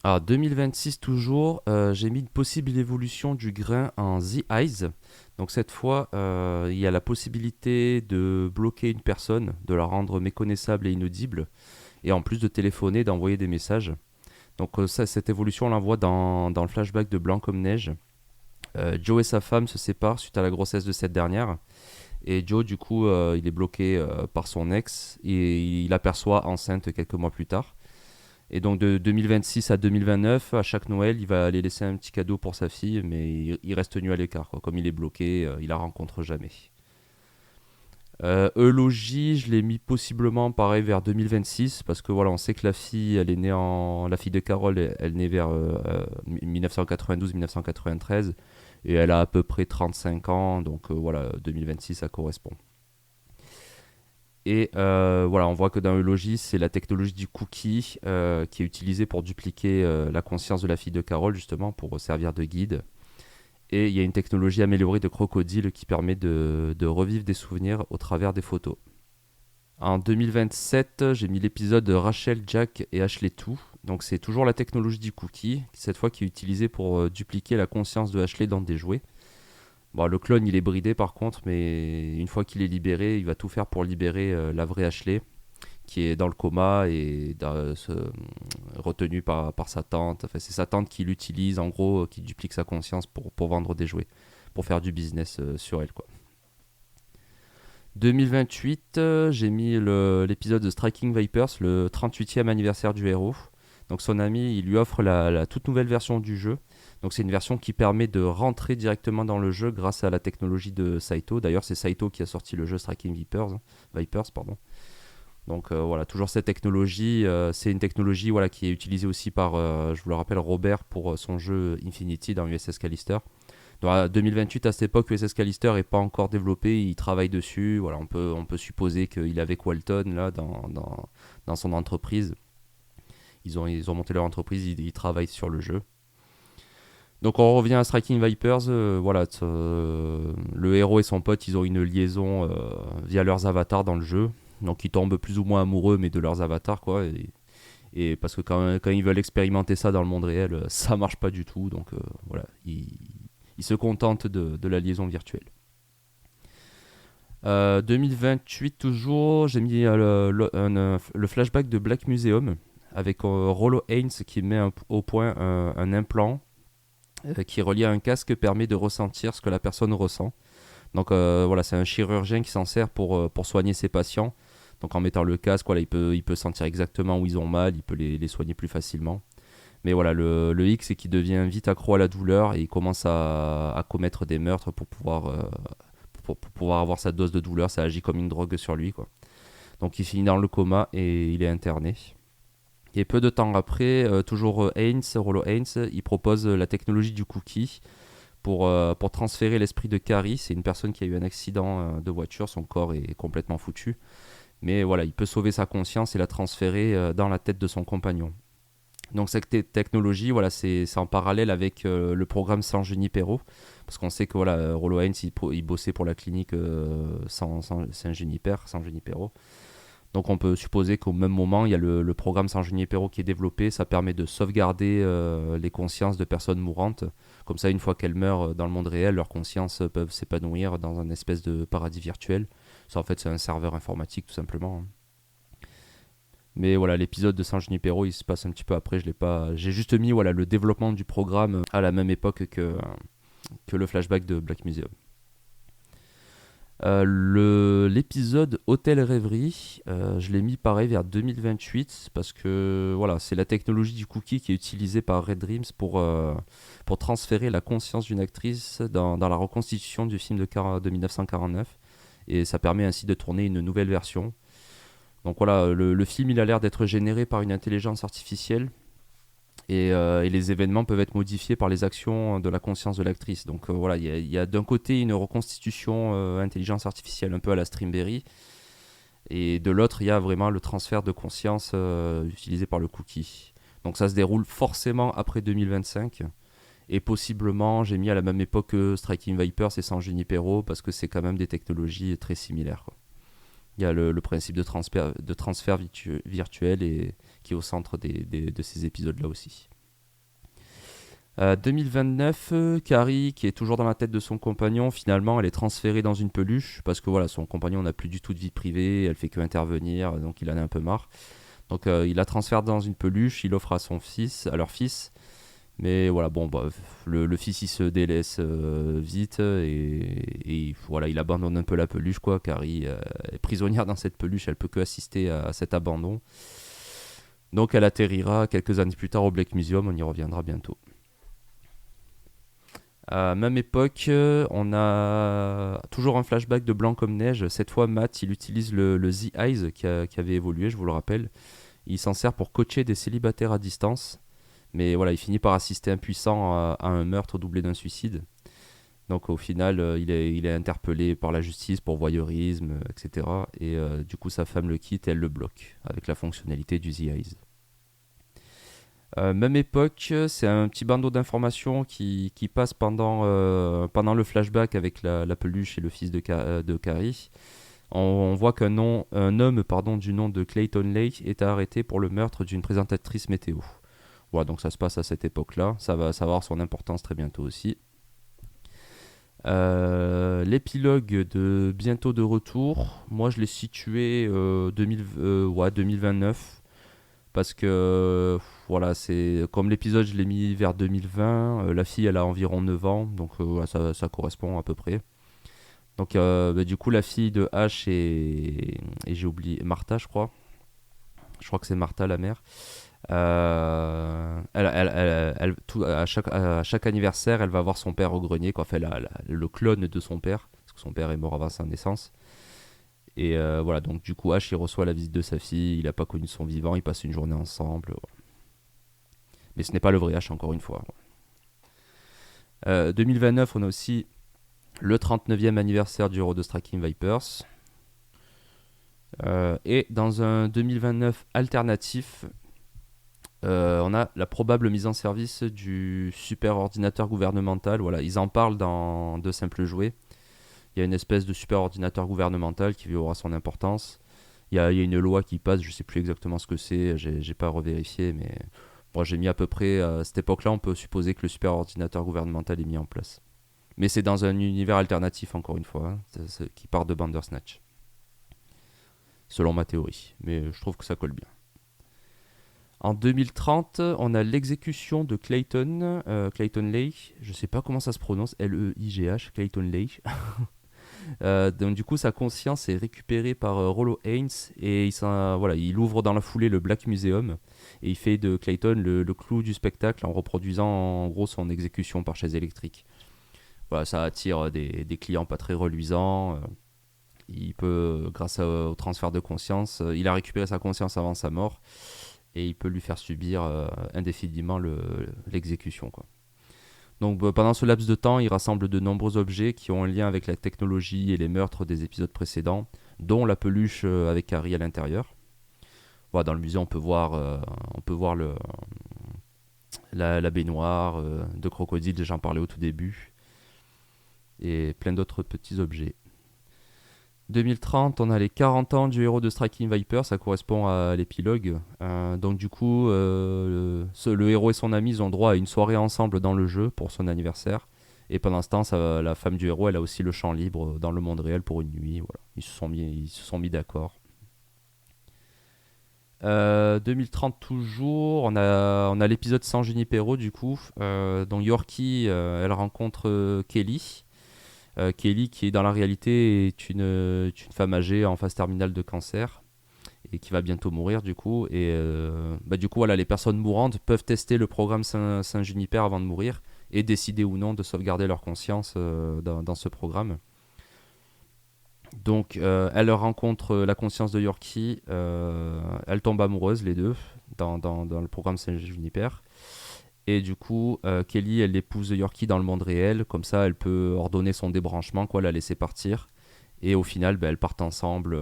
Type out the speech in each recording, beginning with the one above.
Alors 2026 toujours, j'ai mis une possible évolution du grain en The Eyes. Donc cette fois, il y a la possibilité de bloquer une personne, de la rendre méconnaissable et inaudible, et en plus de téléphoner, d'envoyer des messages. Donc ça, cette évolution, on la voit dans le flashback de Blanc comme neige. Joe et sa femme se séparent suite à la grossesse de cette dernière. Et Joe, du coup, il est bloqué par son ex et il aperçoit enceinte quelques mois plus tard. Et donc de 2026 à 2029, à chaque Noël, il va aller laisser un petit cadeau pour sa fille, mais il reste tenu à l'écart, quoi. Comme il est bloqué, il la rencontre jamais. Eulogie, je l'ai mis possiblement pareil vers 2026 parce que voilà, on sait que la fille, elle est née la fille de Carole, elle est née vers 1992-1993 et elle a à peu près 35 ans, donc voilà, 2026 ça correspond. Et voilà, on voit que dans Eulogie, c'est la technologie du cookie qui est utilisée pour dupliquer la conscience de la fille de Carole, justement, pour servir de guide. Et il y a une technologie améliorée de crocodile qui permet de revivre des souvenirs au travers des photos. En 2027, j'ai mis l'épisode de Rachel, Jack et Ashley 2. Donc c'est toujours la technologie du cookie, cette fois qui est utilisée pour dupliquer la conscience de Ashley dans des jouets. Bon, le clone, il est bridé par contre, mais une fois qu'il est libéré, il va tout faire pour libérer la vraie Ashley, qui est dans le coma et retenue par sa tante. Enfin, c'est sa tante qui l'utilise, en gros, qui duplique sa conscience pour vendre des jouets, pour faire du business sur elle, quoi. 2028, j'ai mis l'épisode de Striking Vipers, le 38e anniversaire du héros. Donc son ami, il lui offre la toute nouvelle version du jeu. Donc c'est une version qui permet de rentrer directement dans le jeu grâce à la technologie de Saito. D'ailleurs, c'est Saito qui a sorti le jeu Striking Vipers, pardon. Donc voilà, toujours cette technologie. C'est une technologie voilà, qui est utilisée aussi par, je vous le rappelle, Robert pour son jeu Infinity dans USS Callister. Donc, 2028, à cette époque, USS Callister n'est pas encore développé, il travaille dessus. Voilà, on peut supposer qu'il est avec Walton là, dans son entreprise. Ils ont monté leur entreprise, ils travaillent sur le jeu. Donc on revient à Striking Vipers. Voilà, le héros et son pote, ils ont une liaison via leurs avatars dans le jeu. Donc ils tombent plus ou moins amoureux, mais de leurs avatars, quoi. Et parce que quand ils veulent expérimenter ça dans le monde réel, ça marche pas du tout. Donc voilà, ils se contentent de la liaison virtuelle. 2028 toujours, j'ai mis le flashback de Black Museum avec Rollo Haynes qui met au point un implant qui relié à un casque permet de ressentir ce que la personne ressent. Donc voilà, c'est un chirurgien qui s'en sert pour soigner ses patients. Donc en mettant le casque, voilà, il peut sentir exactement où ils ont mal, il peut les soigner plus facilement. Mais voilà, le X, c'est qu'il devient vite accro à la douleur et il commence à commettre des meurtres pour pouvoir avoir sa dose de douleur. Ça agit comme une drogue sur lui, quoi. Donc il finit dans le coma et il est interné. Et peu de temps après, toujours Rollo Haynes, il propose la technologie du cookie pour transférer l'esprit de Carrie. C'est une personne qui a eu un accident de voiture, son corps est complètement foutu. Mais voilà, il peut sauver sa conscience et la transférer dans la tête de son compagnon. Donc cette technologie, voilà, c'est en parallèle avec le programme San Junipero, parce qu'on sait que voilà, Rollo Haynes, il bossait pour la clinique San Junipero. Donc on peut supposer qu'au même moment, il y a le programme San Junipero qui est développé. Ça permet de sauvegarder les consciences de personnes mourantes. Comme ça, une fois qu'elles meurent dans le monde réel, leurs consciences peuvent s'épanouir dans un espèce de paradis virtuel. Ça, en fait, c'est un serveur informatique, tout simplement. Mais voilà, l'épisode de San Junipero, il se passe un petit peu après. Je l'ai pas. J'ai juste mis voilà le développement du programme à la même époque que le flashback de Black Museum. L'épisode Hôtel Rêverie, je l'ai mis pareil vers 2028 parce que voilà, c'est la technologie du cookie qui est utilisée par Red Dreams pour transférer la conscience d'une actrice dans la reconstitution du film de 1949 et ça permet ainsi de tourner une nouvelle version. Donc voilà, le film il a l'air d'être généré par une intelligence artificielle et les événements peuvent être modifiés par les actions de la conscience de l'actrice. Donc voilà, il y a d'un côté une reconstitution intelligence artificielle un peu à la Streamberry, et de l'autre, il y a vraiment le transfert de conscience utilisé par le cookie. Donc ça se déroule forcément après 2025, et possiblement, j'ai mis à la même époque que Striking Vipers et San Junipero, parce que c'est quand même des technologies très similaires, quoi. Il y a le principe de transfert virtuel et qui est au centre de ces épisodes-là aussi. 2029, Carrie, qui est toujours dans la tête de son compagnon, finalement, elle est transférée dans une peluche parce que voilà, son compagnon n'a plus du tout de vie privée, elle fait que intervenir, donc il en a un peu marre. Donc il la transfère dans une peluche, il offre à son fils, à leur fils. Mais voilà, bon, bah, le fils il se délaisse vite et voilà, il abandonne un peu la peluche quoi. Carrie est prisonnière dans cette peluche, elle peut que assister à cet abandon. Donc elle atterrira quelques années plus tard au Black Museum, on y reviendra bientôt. À même époque, on a toujours un flashback de Blanc comme neige. Cette fois, Matt, il utilise le The Eyes qui avait évolué, je vous le rappelle. Il s'en sert pour coacher des célibataires à distance. Mais voilà, il finit par assister impuissant à un meurtre doublé d'un suicide. Donc au final, il est interpellé par la justice pour voyeurisme, etc. Et du coup, sa femme le quitte et elle le bloque avec la fonctionnalité du The Eyes. Même époque, c'est un petit bandeau d'informations qui passe pendant le flashback avec la peluche et le fils de Carrie. On voit un homme du nom de Clayton Lake est arrêté pour le meurtre d'une présentatrice météo. Voilà, donc ça se passe à cette époque-là. Ça va avoir son importance très bientôt aussi. L'épilogue de Bientôt de retour, moi je l'ai situé 2029 parce que voilà, c'est comme l'épisode je l'ai mis vers 2020, la fille elle a environ 9 ans, donc voilà, ça correspond à peu près. Donc du coup la fille de H et j'ai oublié Martha je crois que c'est Martha la mère. À chaque anniversaire, elle va voir son père au grenier, quoi. Fait le clone de son père, parce que son père est mort avant sa naissance. Et voilà, donc du coup, Ash il reçoit la visite de sa fille, il n'a pas connu son vivant, ils passent une journée ensemble. Voilà. Mais ce n'est pas le vrai Ash, encore une fois. 2029, on a aussi le 39e anniversaire du héros de Striking Vipers. Et dans un 2029 alternatif, on a la probable mise en service du super ordinateur gouvernemental. Voilà, ils en parlent dans De Simples Jouets. Il y a une espèce de super ordinateur gouvernemental qui aura son importance. Il y a une loi qui passe, je ne sais plus exactement ce que c'est, j'ai pas revérifié, mais bon, j'ai mis à peu près à cette époque-là, on peut supposer que le super ordinateur gouvernemental est mis en place. Mais c'est dans un univers alternatif, encore une fois, hein, qui part de Bandersnatch, selon ma théorie. Mais je trouve que ça colle bien. En 2030, on a l'exécution de Clayton Lake. Je sais pas comment ça se prononce, L-E-I-G-H, Clayton Lake. Donc du coup, sa conscience est récupérée par Rollo Haynes et il ouvre dans la foulée le Black Museum et il fait de Clayton le clou du spectacle en reproduisant en gros son exécution par chaise électrique. Voilà, ça attire des clients pas très reluisants. Il peut, grâce au transfert de conscience, il a récupéré sa conscience avant sa mort et il peut lui faire subir indéfiniment l'exécution, quoi. Donc pendant ce laps de temps, il rassemble de nombreux objets qui ont un lien avec la technologie et les meurtres des épisodes précédents, dont la peluche avec Harry à l'intérieur. Voilà, dans le musée, on peut voir la baignoire de crocodile, j'en parlais au tout début, et plein d'autres petits objets. 2030, on a les 40 ans du héros de Striking Viper, ça correspond à l'épilogue. Donc du coup, le héros et son ami ils ont droit à une soirée ensemble dans le jeu pour son anniversaire. Et pendant ce temps, la femme du héros, elle a aussi le champ libre dans le monde réel pour une nuit. Voilà. Ils se sont mis d'accord. 2030 toujours, on a l'épisode sans Junipero du coup. Donc Yorkie, elle rencontre Kelly. Kelly qui est dans la réalité est une femme âgée en phase terminale de cancer et qui va bientôt mourir du coup et du coup voilà, les personnes mourantes peuvent tester le programme Saint-Juniper avant de mourir et décider ou non de sauvegarder leur conscience dans ce programme. Donc elle rencontre la conscience de Yorkie, elles tombent amoureuses les deux dans le programme Saint-Juniper. Et du coup, Kelly, elle épouse Yorkie dans le monde réel. Comme ça, elle peut ordonner son débranchement, quoi, la laisser partir. Et au final, elles partent ensemble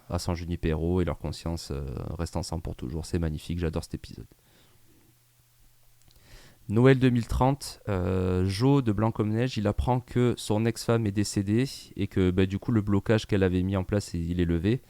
à San Junipero et leur conscience reste ensemble pour toujours. C'est magnifique, j'adore cet épisode. Noël 2030, Joe de Blanc comme neige, il apprend que son ex-femme est décédée et que du coup, le blocage qu'elle avait mis en place, il est levé.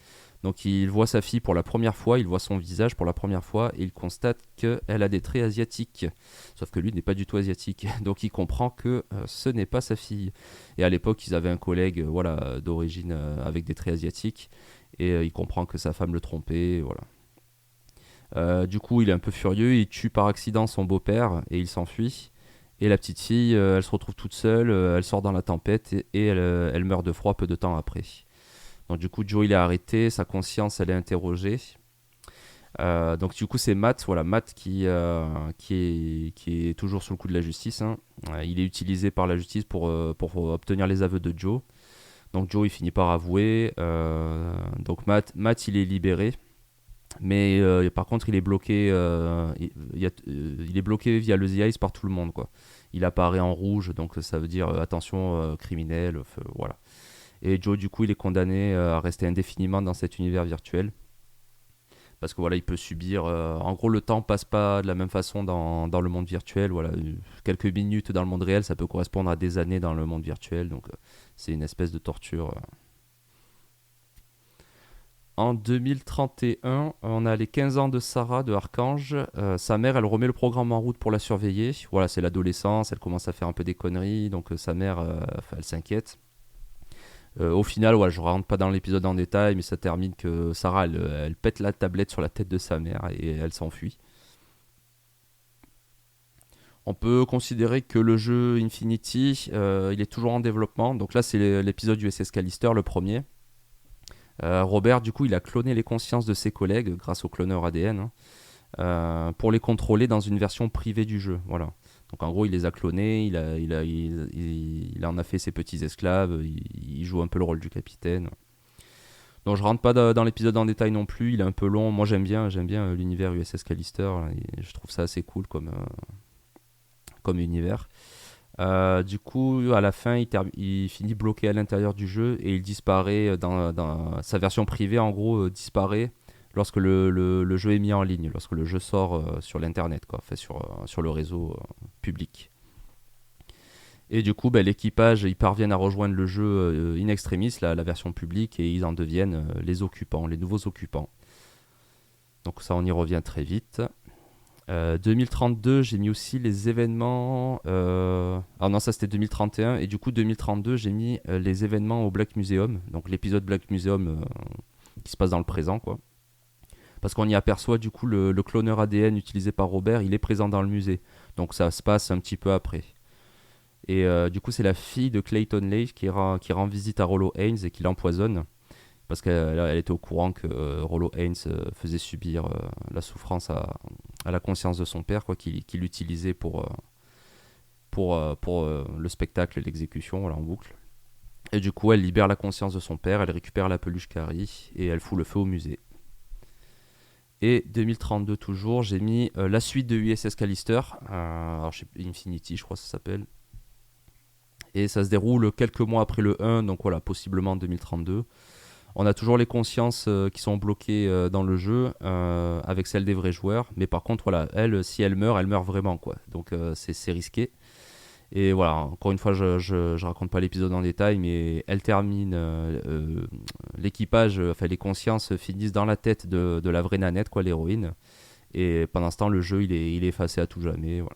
Donc il voit sa fille pour la première fois, il voit son visage pour la première fois et il constate qu'elle a des traits asiatiques. Sauf que lui n'est pas du tout asiatique. Donc il comprend que ce n'est pas sa fille. Et à l'époque, ils avaient un collègue voilà, d'origine avec des traits asiatiques et il comprend que sa femme le trompait. Voilà. Du coup, il est un peu furieux, il tue par accident son beau-père et il s'enfuit. Et la petite fille, elle se retrouve toute seule, elle sort dans la tempête et elle meurt de froid peu de temps après. Donc du coup, Joe il est arrêté, sa conscience elle est interrogée. Donc du coup, c'est Matt, voilà, Matt qui est toujours sous le coup de la justice, hein. Il est utilisé par la justice pour obtenir les aveux de Joe. Donc Joe il finit par avouer. Donc Matt il est libéré. Mais par contre, il est bloqué. Il est bloqué via le The Ice par tout le monde, quoi. Il apparaît en rouge, donc ça veut dire attention criminel. Voilà. Et Joe, du coup, il est condamné à rester indéfiniment dans cet univers virtuel. Parce que voilà, il peut subir. En gros, le temps passe pas de la même façon dans le monde virtuel. Voilà, quelques minutes dans le monde réel, ça peut correspondre à des années dans le monde virtuel. Donc, c'est une espèce de torture. En 2031, on a les 15 ans de Sarah de Archange. Sa mère, elle remet le programme en route pour la surveiller. Voilà, c'est l'adolescence, elle commence à faire un peu des conneries, donc sa mère, elle s'inquiète. Au final, voilà, je ne rentre pas dans l'épisode en détail, mais ça termine que Sarah, elle pète la tablette sur la tête de sa mère et elle s'enfuit. On peut considérer que le jeu Infinity, il est toujours en développement. Donc là, c'est l'épisode du SS Callister, le premier. Robert, du coup, il a cloné les consciences de ses collègues grâce au cloneur ADN, hein, pour les contrôler dans une version privée du jeu. Voilà. Donc en gros, il les a clonés, il en a fait ses petits esclaves, il joue un peu le rôle du capitaine. Donc je rentre pas dans l'épisode en détail non plus, il est un peu long. Moi j'aime bien l'univers USS Callister, là, et je trouve ça assez cool comme univers. Du coup, à la fin, il finit bloqué à l'intérieur du jeu et il disparaît dans sa version privée. En gros, disparaît lorsque le jeu est mis en ligne, lorsque le jeu sort sur l'internet, quoi, fait sur le réseau public. Et du coup, l'équipage, ils parviennent à rejoindre le jeu in extremis, la version publique, et ils en deviennent les occupants, les nouveaux occupants. Donc ça, on y revient très vite. 2032, j'ai mis aussi les événements. Ah non, ça c'était 2031. Et du coup, 2032, j'ai mis les événements au Black Museum. Donc l'épisode Black Museum qui se passe dans le présent, quoi. Parce qu'on y aperçoit du coup le cloneur ADN utilisé par Robert, il est présent dans le musée. Donc ça se passe un petit peu après. Et du coup, c'est la fille de Clayton Lake qui rend visite à Rollo Haynes et qui l'empoisonne. Parce qu'elle était au courant que Rollo Haynes faisait subir la souffrance à la conscience de son père, quoi, qu'il utilisait pour le spectacle et l'exécution, voilà, en boucle. Et du coup, elle libère la conscience de son père, elle récupère la peluche Carrie et elle fout le feu au musée. Et 2032 toujours, j'ai mis la suite de USS Callister, alors Infinity je crois que ça s'appelle. Et ça se déroule quelques mois après le 1, donc voilà, possiblement en 2032. On a toujours les consciences qui sont bloquées dans le jeu avec celles des vrais joueurs. Mais par contre, voilà, elle, si elle meurt vraiment, quoi. Donc c'est risqué. Et voilà, encore une fois, je raconte pas l'épisode en détail, mais elle termine. L'équipage, enfin les consciences finissent dans la tête de la vraie Nanette, quoi, l'héroïne. Et pendant ce temps, le jeu, il est effacé à tout jamais. Voilà.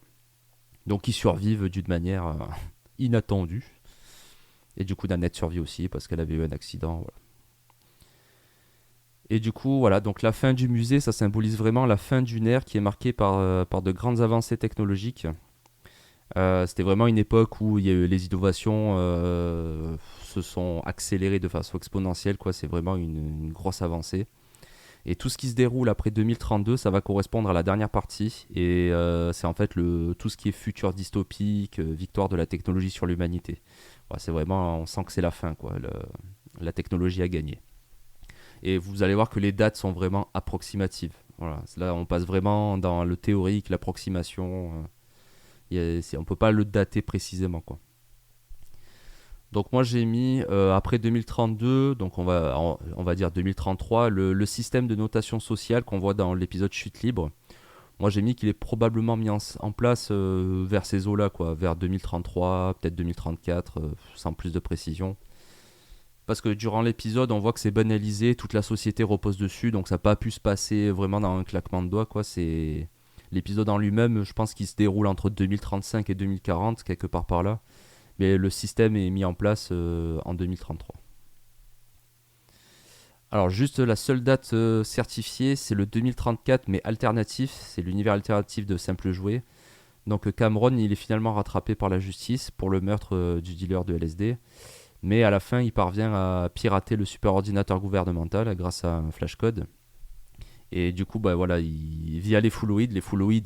Donc ils survivent d'une manière inattendue. Et du coup, Nanette survit aussi parce qu'elle avait eu un accident. Voilà. Et du coup, voilà, donc la fin du musée, ça symbolise vraiment la fin d'une ère qui est marquée par de grandes avancées technologiques. C'était vraiment une époque où il y a eu les innovations se sont accélérées de façon exponentielle, quoi. C'est vraiment une grosse avancée. Et tout ce qui se déroule après 2032, ça va correspondre à la dernière partie. Et c'est en fait tout ce qui est futur dystopique, victoire de la technologie sur l'humanité. Ouais, c'est vraiment, on sent que c'est la fin, quoi. La technologie a gagné. Et vous allez voir que les dates sont vraiment approximatives. Voilà. Là, on passe vraiment dans le théorique, l'approximation. On ne peut pas le dater précisément, quoi. Donc moi j'ai mis après 2032, donc on va dire 2033, le système de notation sociale qu'on voit dans l'épisode Chute libre. Moi j'ai mis qu'il est probablement mis en place vers ces eaux-là, quoi, vers 2033, peut-être 2034, sans plus de précision. Parce que durant l'épisode, on voit que c'est banalisé, toute la société repose dessus, donc ça n'a pas pu se passer vraiment dans un claquement de doigts, quoi. C'est l'épisode en lui-même, je pense qu'il se déroule entre 2035 et 2040, quelque part par là. Mais le système est mis en place en 2033. Alors juste la seule date certifiée, c'est le 2034, mais alternatif, c'est l'univers alternatif de Simple Jouet. Donc Cameron, il est finalement rattrapé par la justice pour le meurtre du dealer de LSD. Mais à la fin, il parvient à pirater le superordinateur gouvernemental grâce à un flashcode. Et du coup, bah, voilà, via les fulloïdes,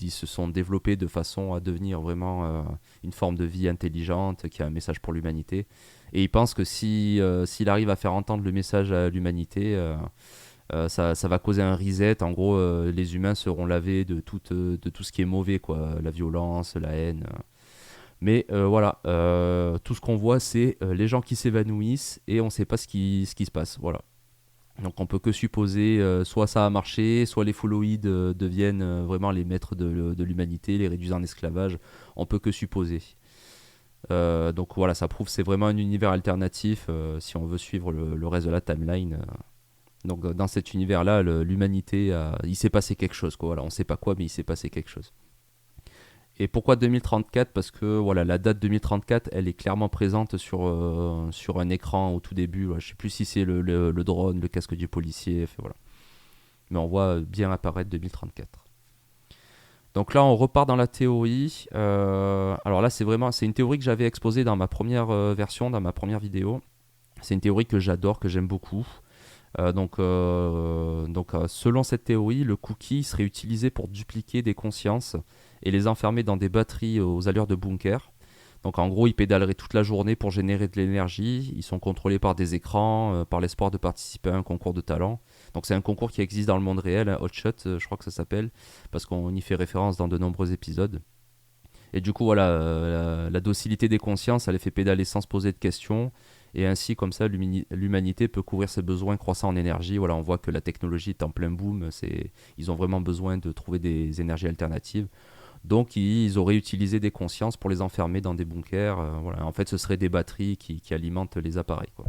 ils se sont développés de façon à devenir vraiment une forme de vie intelligente qui a un message pour l'humanité. Et il pense que s'il arrive à faire entendre le message à l'humanité, ça va causer un reset. En gros, les humains seront lavés de tout ce qui est mauvais, quoi. La violence, la haine. Mais voilà, tout ce qu'on voit, c'est les gens qui s'évanouissent et on ne sait pas ce qui se passe. Voilà. Donc on peut que supposer, soit ça a marché, soit les followides deviennent vraiment les maîtres de l'humanité, les réduisent en esclavage. On peut que supposer. Donc voilà, ça prouve que c'est vraiment un univers alternatif si on veut suivre le reste de la timeline. Donc dans cet univers-là, l'humanité, il s'est passé quelque chose, quoi. Voilà, on ne sait pas quoi, mais il s'est passé quelque chose. Et pourquoi 2034? Parce que voilà, la date 2034, elle est clairement présente sur un écran au tout début. Voilà. Je ne sais plus si c'est le drone, le casque du policier. Voilà. Mais on voit bien apparaître 2034. Donc là, on repart dans la théorie. Alors là, c'est une théorie que j'avais exposée dans ma première version, dans ma première vidéo. C'est une théorie que j'adore, que j'aime beaucoup. Selon cette théorie, le cookie serait utilisé pour dupliquer des consciences et les enfermer dans des batteries aux allures de bunker. Donc en gros, ils pédaleraient toute la journée pour générer de l'énergie. Ils sont contrôlés par des écrans, par l'espoir de participer à un concours de talent. Donc c'est un concours qui existe dans le monde réel, hein, Hot Shot, je crois que ça s'appelle, parce qu'on y fait référence dans de nombreux épisodes. Et du coup, voilà, la docilité des consciences, elle les fait pédaler sans se poser de questions. Et ainsi, comme ça, l'humanité peut couvrir ses besoins croissants en énergie. Voilà, on voit que la technologie est en plein boom. Ils ont vraiment besoin de trouver des énergies alternatives. Donc, ils auraient utilisé des consciences pour les enfermer dans des bunkers. Voilà. En fait, ce seraient des batteries qui alimentent les appareils, quoi.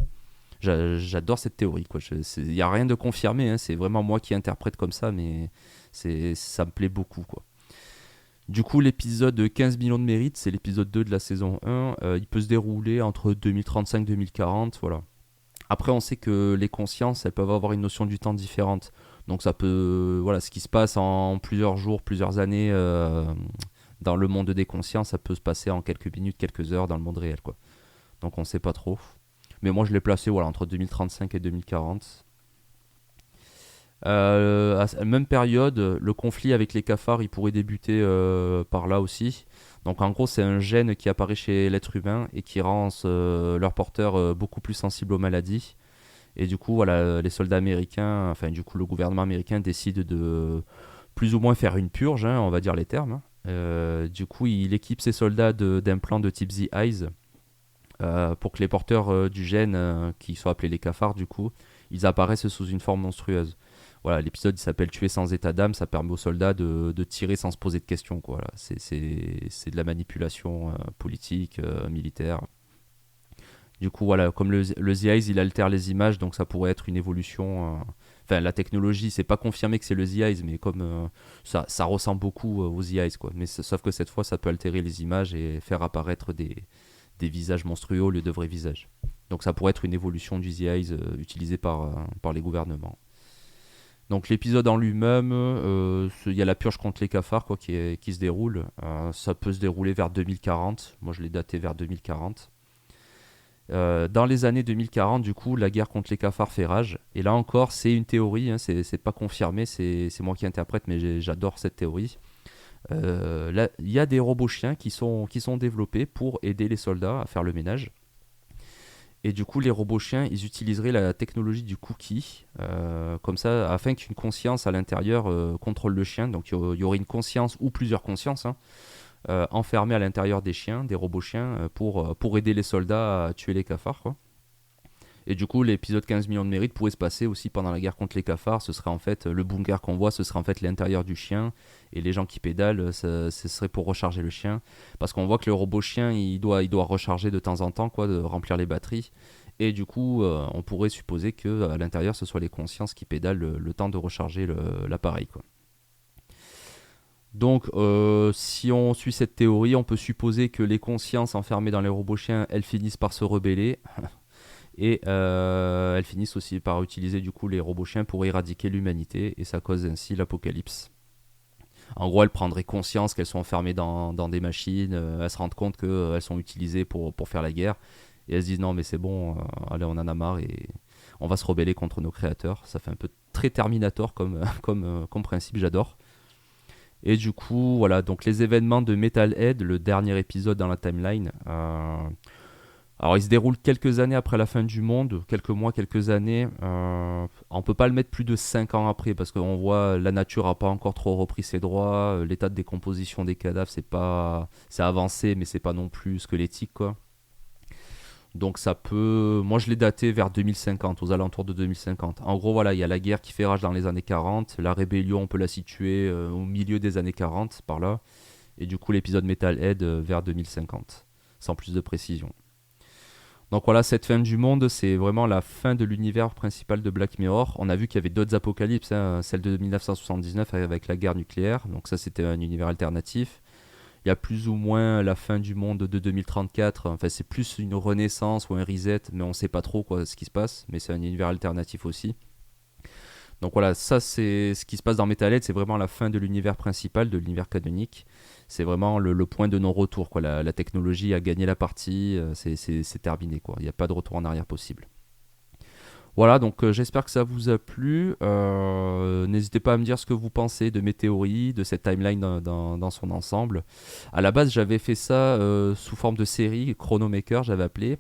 J'adore cette théorie, quoi. Il n'y a rien de confirmé, hein. C'est vraiment moi qui interprète comme ça, mais ça me plaît beaucoup, quoi. Du coup, l'épisode 15 millions de mérites, c'est l'épisode 2 de la saison 1. Il peut se dérouler entre 2035 et 2040. Voilà. Après, on sait que les consciences, elles peuvent avoir une notion du temps différente. Donc, ça peut. Voilà, ce qui se passe en plusieurs jours, plusieurs années dans le monde des consciences, ça peut se passer en quelques minutes, quelques heures dans le monde réel, quoi. Donc, on ne sait pas trop. Mais moi, je l'ai placé voilà, entre 2035 et 2040. À la même période, le conflit avec les cafards, il pourrait débuter par là aussi. Donc en gros, c'est un gène qui apparaît chez l'être humain et qui rend leur porteur beaucoup plus sensible aux maladies. Et du coup, voilà, les soldats américains, enfin du coup, le gouvernement américain décide de plus ou moins faire une purge, hein, on va dire les termes, hein. Du coup, il équipe ses soldats d'implants de type The Eyes pour que les porteurs du gène, qui sont appelés les cafards, du coup, ils apparaissent sous une forme monstrueuse. Voilà, l'épisode il s'appelle Tuer sans état d'âme, ça permet aux soldats de tirer sans se poser de questions, quoi. Voilà, c'est de la manipulation politique, militaire. Du coup, voilà, comme le The Eyes, il altère les images, donc ça pourrait être une évolution. Enfin, la technologie, c'est pas confirmé que c'est le The Eyes, mais comme ça ressemble beaucoup aux The Eyes, quoi. Mais sauf que cette fois, ça peut altérer les images et faire apparaître des visages monstrueux au lieu de vrais visages. Donc ça pourrait être une évolution du The Eyes utilisée par les gouvernements. Donc l'épisode en lui-même, il y a la purge contre les cafards, quoi, qui se déroule. Ça peut se dérouler vers 2040. Moi, je l'ai daté vers 2040. Dans les années 2040, du coup, la guerre contre les cafards fait rage. Et là encore, c'est une théorie, hein, c'est pas confirmé, c'est moi qui interprète, mais j'adore cette théorie. Là, il y a des robots chiens qui sont développés pour aider les soldats à faire le ménage. Et du coup, les robots chiens, ils utiliseraient la technologie du cookie, comme ça, afin qu'une conscience à l'intérieur contrôle le chien. Donc, il y aurait une conscience ou plusieurs consciences enfermées à l'intérieur des chiens, des robots chiens, pour aider les soldats à tuer les cafards, quoi. Et du coup, l'épisode 15 millions de mérites pourrait se passer aussi pendant la guerre contre les cafards. Ce serait en fait le bunker qu'on voit, ce serait en fait l'intérieur du chien. Et les gens qui pédalent, ce serait pour recharger le chien. Parce qu'on voit que le robot chien, il doit recharger de temps en temps, quoi, de remplir les batteries. Et du coup, on pourrait supposer que à l'intérieur, ce soit les consciences qui pédalent le temps de recharger l'appareil, quoi. Donc, si on suit cette théorie, on peut supposer que les consciences enfermées dans les robots chiens, elles finissent par se rebeller et elles finissent aussi par utiliser du coup les robots chiens pour éradiquer l'humanité et ça cause ainsi l'apocalypse. En gros, elles prendraient conscience qu'elles sont enfermées dans des machines, elles se rendent compte qu'elles sont utilisées pour faire la guerre et elles se disent non mais c'est bon, allez on en a marre et on va se rebeller contre nos créateurs. Ça fait un peu très Terminator comme principe, j'adore. Et du coup, voilà, donc les événements de Metalhead, le dernier épisode dans la timeline, alors il se déroule quelques années après la fin du monde, quelques mois, quelques années. On peut pas le mettre plus de 5 ans après parce qu'on voit la nature a pas encore trop repris ses droits, l'état de décomposition des cadavres c'est avancé mais c'est pas non plus squelettique quoi. Donc ça peut, moi je l'ai daté vers 2050, aux alentours de 2050. En gros voilà, il y a la guerre qui fait rage dans les années 40, la rébellion on peut la situer au milieu des années 40 par là, et du coup l'épisode Metalhead vers 2050, sans plus de précision. Donc voilà, cette fin du monde, c'est vraiment la fin de l'univers principal de Black Mirror. On a vu qu'il y avait d'autres apocalypses, hein, celle de 1979 avec la guerre nucléaire, donc ça c'était un univers alternatif. Il y a plus ou moins la fin du monde de 2034, enfin c'est plus une renaissance ou un reset, mais on ne sait pas trop quoi, ce qui se passe, mais c'est un univers alternatif aussi. Donc voilà, ça c'est ce qui se passe dans Metalhead, c'est vraiment la fin de l'univers principal, de l'univers canonique. C'est vraiment le point de non-retour, quoi. La technologie a gagné la partie, c'est terminé, quoi. Il n'y a pas de retour en arrière possible. Voilà, donc j'espère que ça vous a plu. N'hésitez pas à me dire ce que vous pensez de mes théories, de cette timeline dans son ensemble. À la base, j'avais fait ça sous forme de série, Chronomaker, j'avais appelé.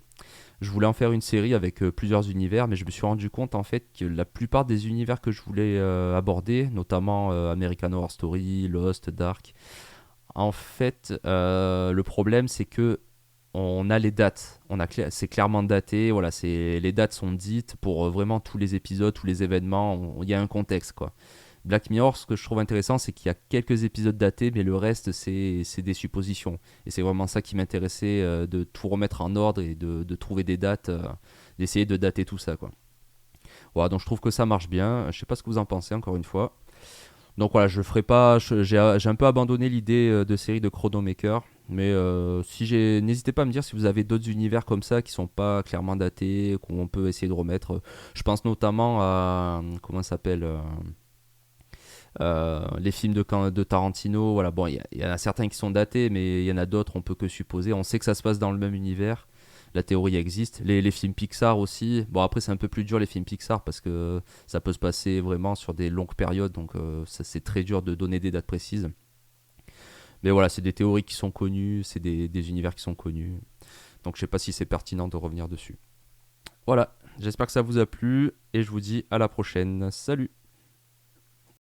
Je voulais en faire une série avec plusieurs univers, mais je me suis rendu compte en fait que la plupart des univers que je voulais aborder, notamment American Horror Story, Lost, Dark, en fait, le problème c'est que on a les dates, c'est clairement daté, voilà, les dates sont dites pour vraiment tous les épisodes, tous les événements, il y a un contexte quoi. Black Mirror, ce que je trouve intéressant, c'est qu'il y a quelques épisodes datés, mais le reste, c'est des suppositions. Et c'est vraiment ça qui m'intéressait, de tout remettre en ordre et de trouver des dates, d'essayer de dater tout ça, quoi. Voilà, donc je trouve que ça marche bien. Je sais pas ce que vous en pensez, encore une fois. Donc voilà, je ferai pas. J'ai un peu abandonné l'idée de série de Chronomaker. Mais n'hésitez pas à me dire si vous avez d'autres univers comme ça qui sont pas clairement datés, qu'on peut essayer de remettre. Je pense notamment à. Comment ça s'appelle les films de Tarantino, voilà, bon, il y en a certains qui sont datés, mais il y en a d'autres, on peut que supposer. On sait que ça se passe dans le même univers, la théorie existe. Les films Pixar aussi, bon, après, c'est un peu plus dur les films Pixar parce que ça peut se passer vraiment sur des longues périodes, donc c'est très dur de donner des dates précises. Mais voilà, c'est des théories qui sont connues, c'est des univers qui sont connus, donc je sais pas si c'est pertinent de revenir dessus. Voilà, j'espère que ça vous a plu et je vous dis à la prochaine. Salut!